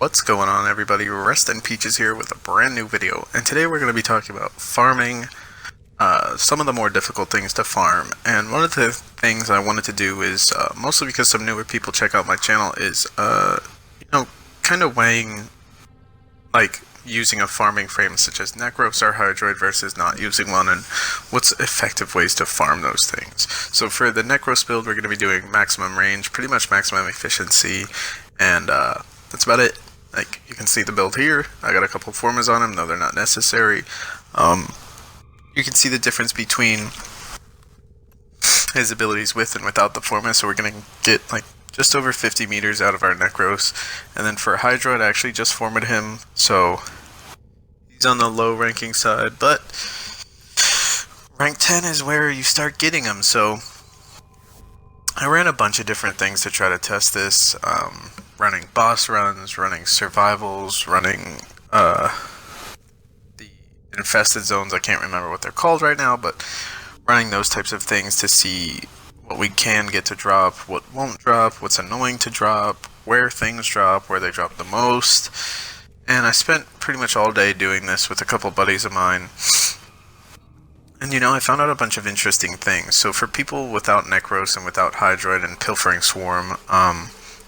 What's going on, everybody? Rest and Peaches here with a brand new video, and today we're going to be talking about farming, some of the more difficult things to farm. And one of the things I wanted to do is, mostly because some newer people check out my channel, is, kind of weighing, like, using a farming frame such as Necros or Hydroid versus not using one, and what's effective ways to farm those things. So for the Necros build, we're going to be doing maximum range, pretty much maximum efficiency, and that's about it. Like, you can see the build here. I got a couple formas on him, though they're not necessary. You can see the difference between his abilities with and without the forma, so we're going to get, like, just over 50 meters out of our Necros. And then for Hydroid, I actually just formed him, so he's on the low ranking side, but rank 10 is where you start getting him, so I ran a bunch of different things to try to test this, running boss runs, running survivals, running the infested zones. I can't remember what they're called right now, but running those types of things to see what we can get to drop, what won't drop, what's annoying to drop, where things drop, where they drop the most. And I spent pretty much all day doing this with a couple buddies of mine. And I found out a bunch of interesting things. So for people without Necros and without Hydroid and Pilfering Swarm,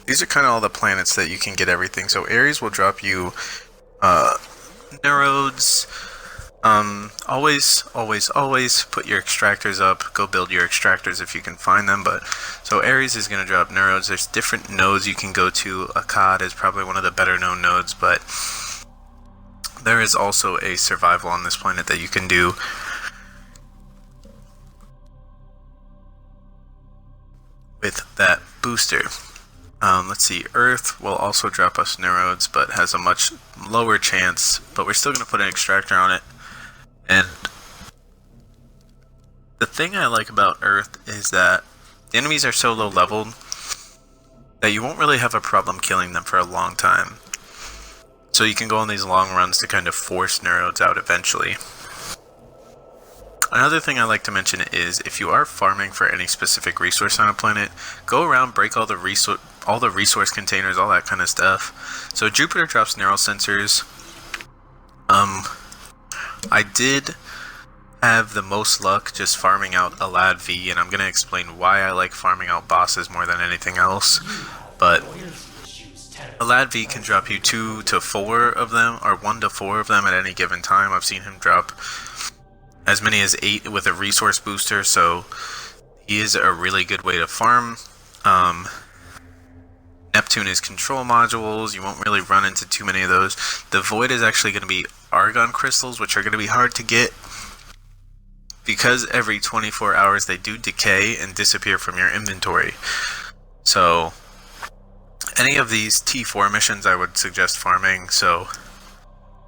these are kind of all the planets that you can get everything. So Ares will drop you Nerodes. Always put your extractors up. Go build your extractors if you can find them. But so Ares is going to drop Nerodes. There's different nodes you can go to. Akkad is probably one of the better known nodes, but there is also a survival on this planet that you can do. With that booster. Let's see, Earth will also drop us Nerodes, but has a much lower chance, but we're still going to put an extractor on it. And the thing I like about Earth is that the enemies are so low leveled that you won't really have a problem killing them for a long time. So you can go on these long runs to kind of force Nerodes out eventually. Another thing I like to mention is if you are farming for any specific resource on a planet, go around, break all the resource containers, all that kind of stuff. So Jupiter drops neural sensors. I did have the most luck just farming out Alad V, and I'm going to explain why I like farming out bosses more than anything else. But Alad V can drop you 2 to 4 of them, or 1 to 4 of them at any given time. I've seen him drop as many as 8 with a resource booster, so he is a really good way to farm. Neptune is control modules. You won't really run into too many of those. The Void is actually going to be Argon crystals, which are going to be hard to get because every 24 hours they do decay and disappear from your inventory. So any of these T4 missions I would suggest farming. So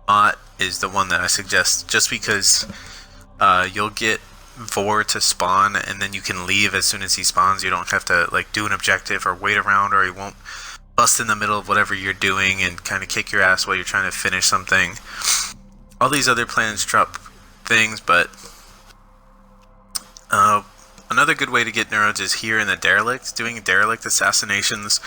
Mott is the one that I suggest just because you'll get Vor to spawn, and then you can leave as soon as he spawns. You don't have to do an objective or wait around, or he won't bust in the middle of whatever you're doing and kind of kick your ass while you're trying to finish something. All these other planets drop things, but another good way to get Nerodes is here in the Derelict. Doing Derelict assassinations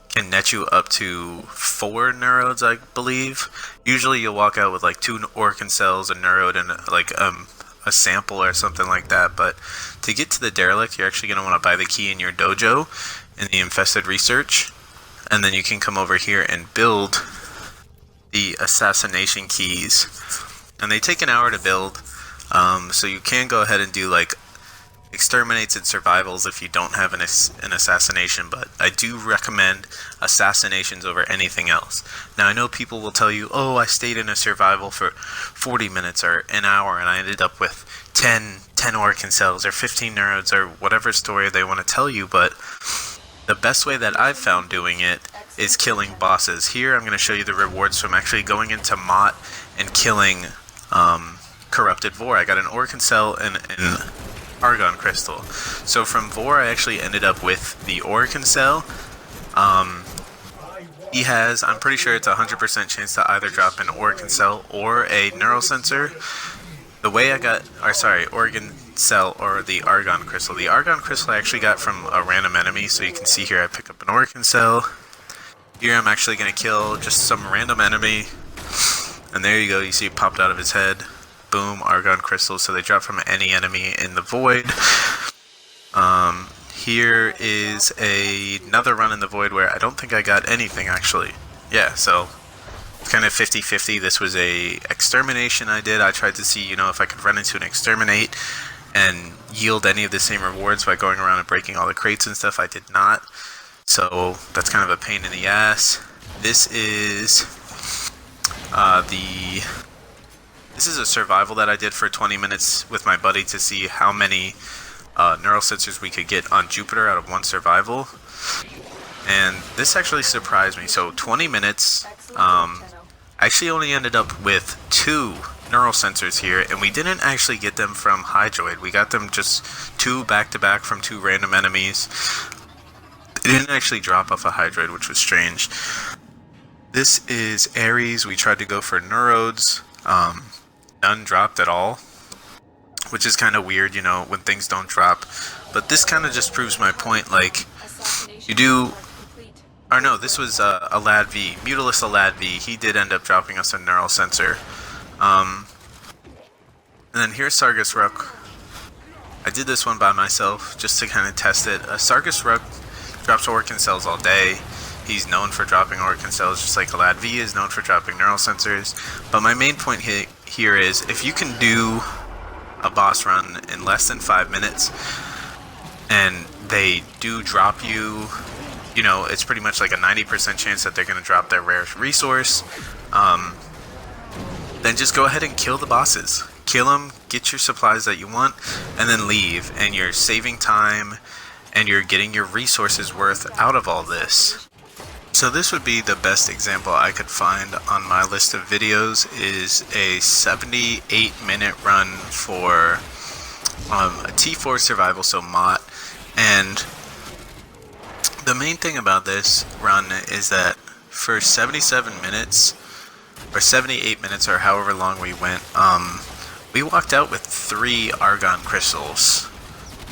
can net you up to 4 Nerodes, I believe. Usually you'll walk out with 2 Orkin cells, a Nerode, and a sample or something like that. But to get to the Derelict, you're actually going to want to buy the key in your dojo in the Infested Research, and then you can come over here and build the assassination keys, and they take an hour to build. So you can go ahead and do exterminates and survivals if you don't have an assassination, but I do recommend assassinations over anything else. Now I know people will tell you, oh, I stayed in a survival for 40 minutes or an hour and I ended up with 10 Orkin cells or 15 Nerodes or whatever story they want to tell you, but the best way that I've found doing it is killing bosses. Here I'm going to show you the rewards from actually going into Mott and killing Corrupted Vor. I got an Orkin cell and an Argon crystal. So from Vor I actually ended up with the Orkin cell. He has, I'm pretty sure it's a 100% chance to either drop an Orkin cell or a neural sensor. The way I got, Organ cell or the Argon crystal. The Argon crystal I actually got from a random enemy, so you can see here I pick up an Orkin cell. Here I'm actually going to kill just some random enemy. And there you go, you see it popped out of his head. Boom, Argon Crystals, so they drop from any enemy in the void. Here is another run in the void where I don't think I got anything actually. Yeah, so it's kind of 50-50. This was a extermination I did. I tried to see, if I could run into an exterminate and yield any of the same rewards by going around and breaking all the crates and stuff. I did not. So that's kind of a pain in the ass. This is this is a survival that I did for 20 minutes with my buddy to see how many neural sensors we could get on Jupiter out of one survival. And this actually surprised me. So 20 minutes, I actually only ended up with 2 neural sensors here, and we didn't actually get them from Hydroid. We got them just 2 back-to-back from 2 random enemies. They didn't actually drop off a Hydroid, which was strange. This is Ares. We tried to go for Neurodes. None dropped at all, which is kind of weird, when things don't drop. But this kind of just proves my point, like, you do... Or no, this was Alad V, Mutalisk Alad V. He did end up dropping us a neural sensor. And then here's Sargus Rook. I did this one by myself, just to kind of test it. Sargus Rook drops Orkin Cells all day. He's known for dropping Orkin Cells, just like Alad V is known for dropping neural sensors. But my main point here is, if you can do a boss run in less than 5 minutes, and they do drop you, it's pretty much like a 90% chance that they're going to drop their rarest resource, then just go ahead and kill the bosses. Kill them, get your supplies that you want, and then leave. And you're saving time, and you're getting your resources worth out of all this. So this would be the best example I could find on my list of videos, is a 78-minute run for a T4 survival, so MOT. And the main thing about this run is that for 77 minutes, or 78 minutes, or however long we went, we walked out with 3 Argon Crystals.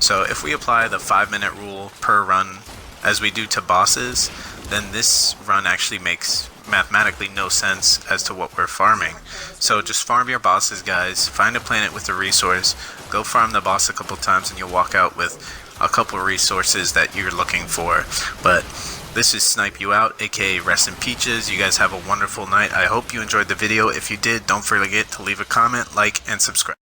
So if we apply the 5-minute rule per run, as we do to bosses, then this run actually makes mathematically no sense as to what we're farming. So just farm your bosses, guys. Find a planet with a resource, go farm the boss a couple times, and you'll walk out with a couple resources that you're looking for. But this is Snipe You Out, aka Rest in Peaches. You guys have a wonderful night. I hope you enjoyed the video. If you did, don't forget to leave a comment, like, and subscribe.